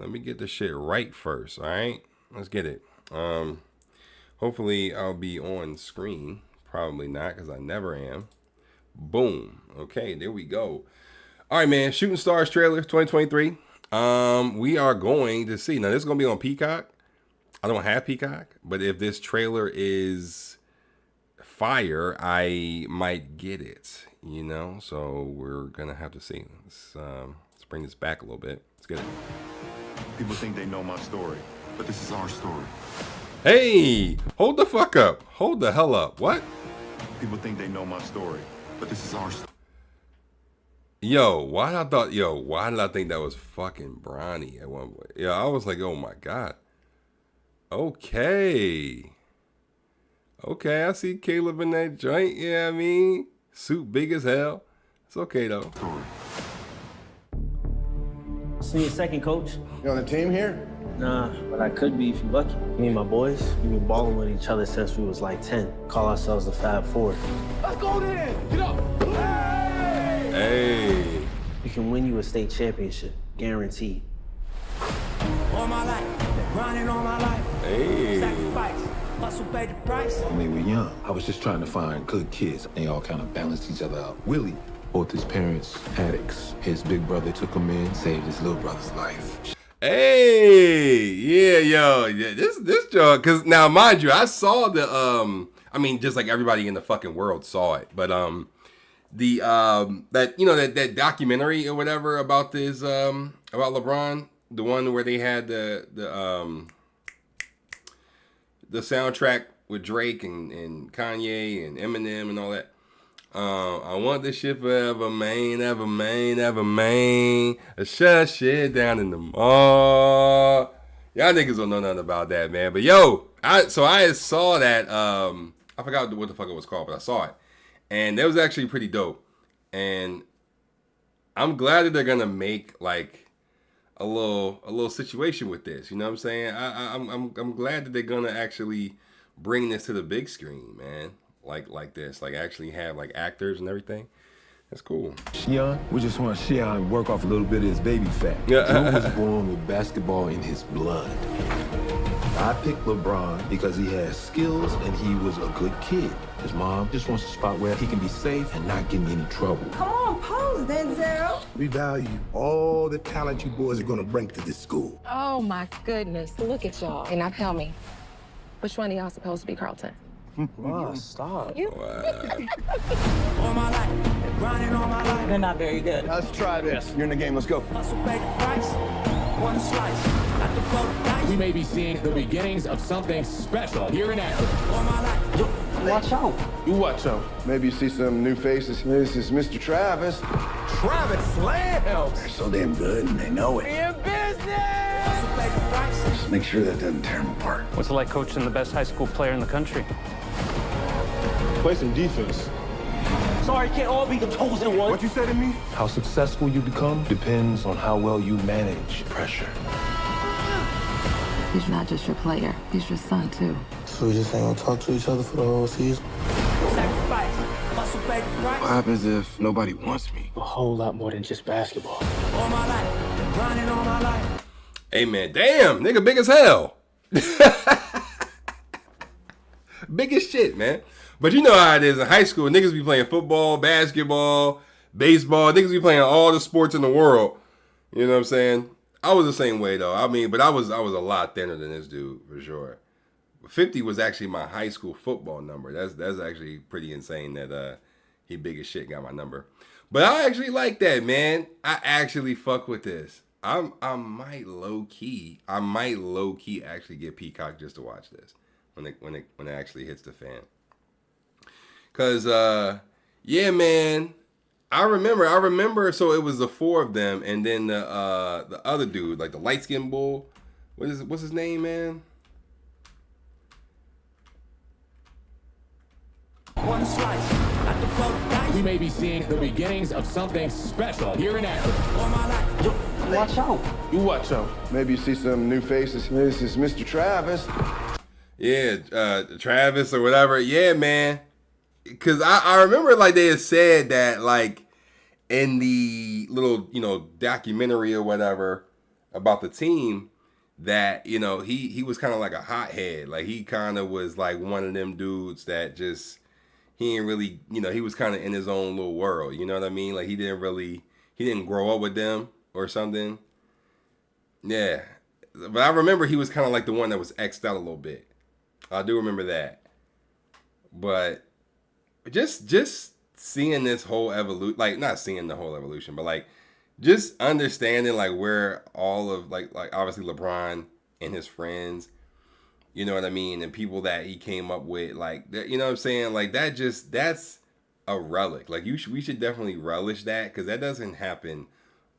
Let me get the shit right first, all right? Let's get it. Hopefully I'll be on screen. Probably not, because I never am. Boom. Okay, there we go. All right, man. Shooting Stars trailer 2023. We are going to see. Now, this is going to be on Peacock. I don't have Peacock, but if this trailer is fire, I might get it, you know? So we're going to have to see. Let's bring this back a little bit. Let's get it. People think they know my story, but this is our story. Hey, hold the fuck up. Hold the hell up. What? People think they know my story, but this is our story. Why did I think that was fucking Bronny at one point? Yeah, I was like, oh my God. Okay, I see Caleb in that joint. Yeah, I mean, suit big as hell. It's okay though. See you second, coach. You on the team here? Nah, but I could be if you're lucky. Me and my boys, we've been balling with each other since we was like 10. Call ourselves the Fab Four. Let's go then! Get up! Hey. We can win you a state championship, guaranteed. All my life, been grinding all my life. Hey. Sacrifice, hustle, pay the price. When they were young, I was just trying to find good kids. They all kind of balanced each other out. Willie, both his parents addicts. His big brother took him in, saved his little brother's life. Hey, yeah, this joke, cause now mind you, I saw the I mean, just like everybody in the fucking world saw it, but that documentary or whatever about this about LeBron, the one where they had the soundtrack with Drake and Kanye and Eminem and all that. I want this shit forever, man, ever, man, ever, man. Shut shit down in the mall. Y'all niggas don't know nothing about that, man. But I saw that. I forgot what the fuck it was called, but I saw it, and that was actually pretty dope. And I'm glad that they're gonna make like a little situation with this. You know what I'm saying? I'm glad that they're gonna actually bring this to the big screen, man. Like this, like actually have like actors and everything. That's cool. Shion, we just want Shion to work off a little bit of his baby fat. Yeah. He was born with basketball in his blood. I picked LeBron because he has skills and he was a good kid. His mom just wants a spot where he can be safe and not get in any trouble. Come on, pose, Denzel. We value all the talent you boys are gonna bring to this school. Oh my goodness, look at y'all. And now tell me, which one of y'all supposed to be Carlton? Wow, stop. All my life, been grinding all my life. They're not very good. Let's try this. You're in the game, let's go. Hustle, pay the price. One slice, got to blow the dice. We may be seeing the beginnings of something special here in Akron. All my life. Watch out. You watch out. Maybe you see some new faces. This is Mr. Travis. Travis Slam! They're so damn good and they know it. Hustle, pay the price. Just make sure that doesn't tear them apart. What's it like coaching the best high school player in the country? Play some defense. Sorry, can't all be the chosen one. What you say to me? How successful you become depends on how well you manage pressure. He's not just your player, he's your son too. So we just ain't gonna talk to each other for the whole season? Sacrifice, hustle, pay the price. What happens if nobody wants me? A whole lot more than just basketball. All my life, been grinding all my life. Hey man, damn, nigga, big as hell. Big as shit, man. But you know how it is in high school. Niggas be playing football, basketball, baseball. Niggas be playing all the sports in the world. You know what I'm saying? I was the same way though. I mean, but I was a lot thinner than this dude for sure. 50 was actually my high school football number. That's actually pretty insane that he big as shit got my number. But I actually like that, man. I actually fuck with this. I might low key actually get Peacock just to watch this when it actually hits the fan. Cause yeah, man, I remember. So it was the four of them, and then the other dude, like the light skinned bull. What's his name, man? One slice, got to blow the dice. We may be seeing the beginnings of something special here in Akron. All my life. Watch out. You watch out. Maybe you see some new faces. This is Mr. Travis. Yeah, Travis or whatever. Yeah, man. Cause I remember like they had said that like in the little documentary or whatever, about the team that, you know, he was kind of like a hothead. Like, he kind of was like one of them dudes that just, he ain't really, you know, he was kind of in his own little world. You know what I mean? Like, he didn't grow up with them or something. Yeah. But I remember he was kind of like the one that was X'd out a little bit. I do remember that. But just seeing this whole evolution, like, not seeing the whole evolution, but like just understanding like where all of like obviously LeBron and his friends, you know what I mean, and people that he came up with, like, you know what I'm saying, like that's a relic. Like, we should definitely relish that, because that doesn't happen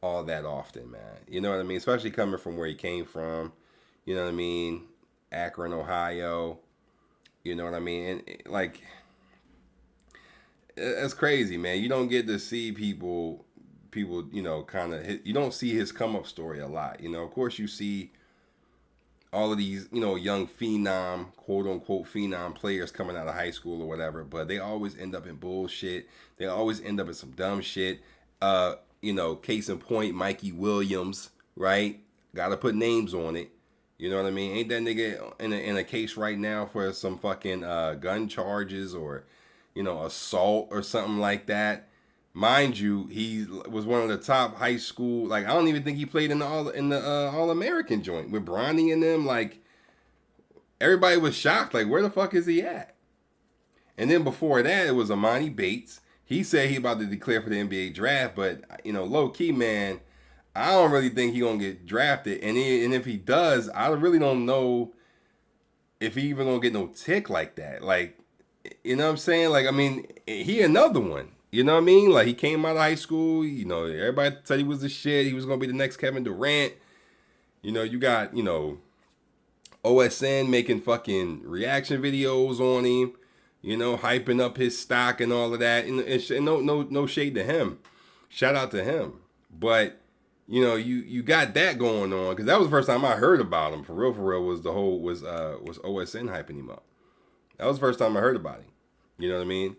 all that often, man. You know what I mean? Especially coming from where he came from. You know what I mean? Akron, Ohio. You know what I mean? And like, that's crazy, man. You don't get to see people, you know, kind of, you don't see his come up story a lot. You know, of course you see all of these, you know, young phenom, quote unquote phenom players coming out of high school or whatever, but they always end up in bullshit. They always end up in some dumb shit. You know, case in point, Mikey Williams, right? Got to put names on it. You know what I mean? Ain't that nigga in a case right now for some fucking gun charges or, you know, assault or something like that? Mind you, he was one of the top high school. Like, I don't even think he played in the All-American joint with Bronny and them. Like, everybody was shocked. Like, where the fuck is he at? And then before that, it was Amani Bates. He said he about to declare for the NBA draft, but, you know, low key, man, I don't really think he gonna get drafted. And if he does, I really don't know if he even gonna get no tick like that. Like, you know what I'm saying? Like, I mean, he another one. You know what I mean? Like, he came out of high school. You know, everybody said he was the shit. He was gonna be the next Kevin Durant. You know, you got, you know, OSN making fucking reaction videos on him. You know, hyping up his stock and all of that. And no shade to him. Shout out to him. But, you know, you got that going on, because that was the first time I heard about him for real. Was OSN hyping him up. That was the first time I heard about him. You know what I mean?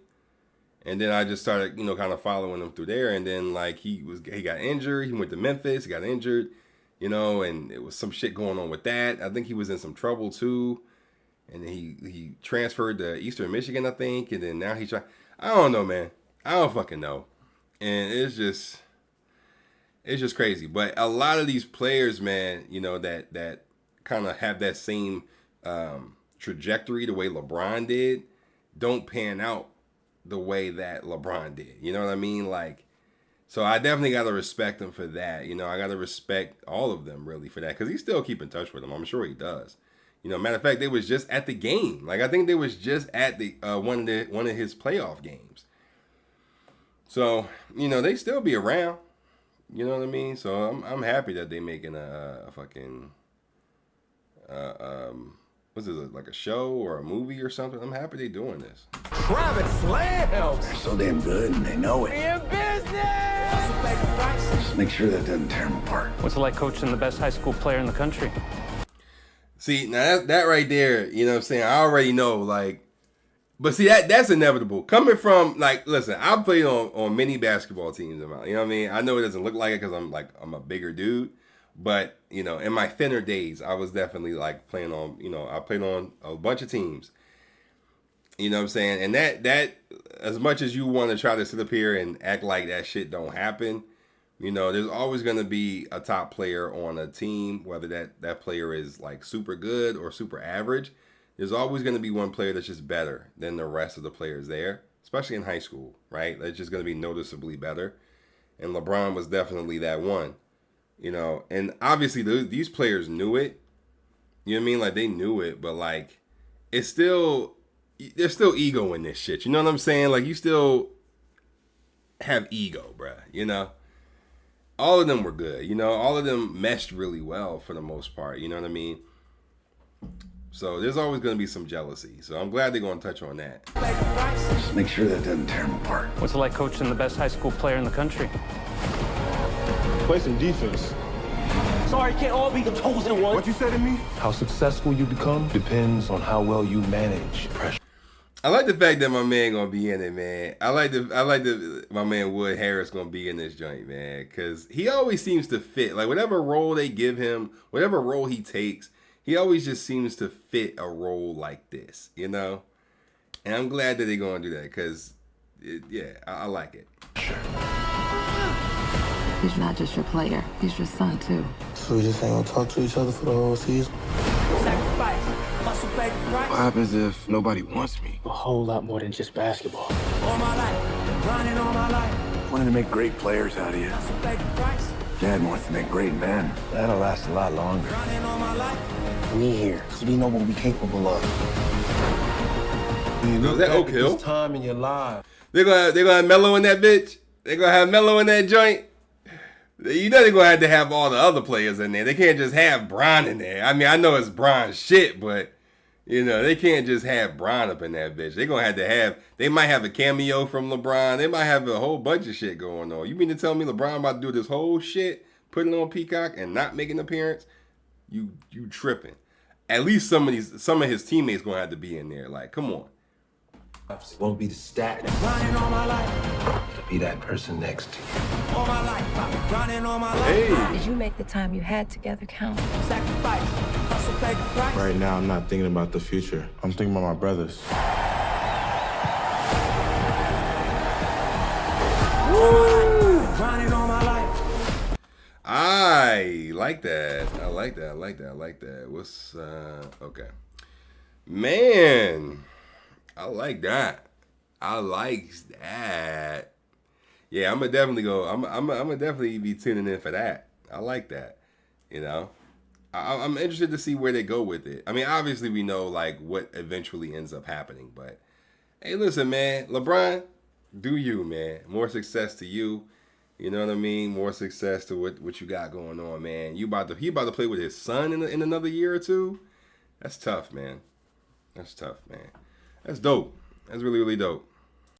And then I just started, you know, kind of following him through there. And then, like, he got injured. He went to Memphis. He got injured. You know, and it was some shit going on with that. I think he was in some trouble too. And then he transferred to Eastern Michigan, I think. And then now he's trying. I don't know, man. I don't fucking know. And it's just crazy. But a lot of these players, man, you know, that kind of have that same trajectory the way LeBron did, don't pan out the way that LeBron did. You know what I mean? Like, so I definitely got to respect him for that. You know, I got to respect all of them really for that, because he still keep in touch with them. I'm sure he does. You know, matter of fact, they was just at the game. Like, I think they was just at the one of his playoff games. So, you know, they still be around. You know what I mean? So I'm happy that they making a fucking what's it, like a show or a movie or something? I'm happy they doing this. Private Slam! They're so damn good and they know it. In business! Just make sure that doesn't tear them apart. What's it like coaching the best high school player in the country? See, now that right there, you know what I'm saying? I already know, like, but see, that's inevitable. Coming from, like, listen, I've played on many basketball teams, you know what I mean? I know it doesn't look like it because I'm a bigger dude, but, you know, in my thinner days, I was definitely, like, playing on, you know, I played on a bunch of teams. You know what I'm saying? And that as much as you want to try to sit up here and act like that shit don't happen, you know, there's always going to be a top player on a team, whether that player is like super good or super average. There's always going to be one player that's just better than the rest of the players there, especially in high school, right? That's just going to be noticeably better. And LeBron was definitely that one, you know. And obviously these players knew it. You know what I mean? Like, they knew it, but like, there's still ego in this shit. You know what I'm saying? Like, you still have ego, bruh, you know? All of them were good, you know. All of them meshed really well for the most part, you know what I mean? So there's always going to be some jealousy. So I'm glad they're going to touch on that. Just make sure that doesn't tear them apart. What's it like coaching the best high school player in the country? Play some defense. Sorry, can't all be the chosen one. What you say to me? How successful you become depends on how well you manage pressure. I like the fact that my man gonna be in it, man. I like the my man Wood Harris gonna be in this joint, man, because he always seems to fit. Like whatever role they give him, whatever role he takes, he always just seems to fit a role like this, you know. And I'm glad that they're gonna do that because, I like it. He's not just your player; he's your son too. So we just ain't gonna talk to each other for the whole season? What happens if nobody wants me? A whole lot more than just basketball. All my life, grinding all my life. Wanted to make great players out of you. Dad wants to make great men. That'll last a lot longer. Grinding all my life. We here, so we know what we're capable of. Is that Oak Hill? Time in your life. They're gonna have Melo in that bitch. They're gonna have Melo in that joint. You know they're gonna have to have all the other players in there. They can't just have Bron in there. I mean, I know it's Bron's shit, but you know they can't just have Bron up in that bitch. They're gonna have to have. They might have a cameo from LeBron. They might have a whole bunch of shit going on. You mean to tell me LeBron about to do this whole shit, putting on Peacock and not making an appearance? You tripping? At least some of his teammates gonna have to be in there. Like, come on. It won't be the stat. Grinding all my life. It'll be that person next to you. All my life. I've been grinding all my life. Hey. Did you make the time you had together count? Sacrifice. Hustle, pay the price. Right now, I'm not thinking about the future. I'm thinking about my brothers. Grinding all my life. I like that. I like that. What's okay. Man, I like that. Yeah, I'm gonna definitely go. I'm gonna definitely be tuning in for that. I like that. You know, I'm interested to see where they go with it. I mean, obviously we know like what eventually ends up happening, but hey, listen, man, LeBron, do you, man? More success to you. You know what I mean? More success to what you got going on, man. He about to play with his son in another year or two. That's tough, man. That's tough, man. That's dope. That's really, really dope.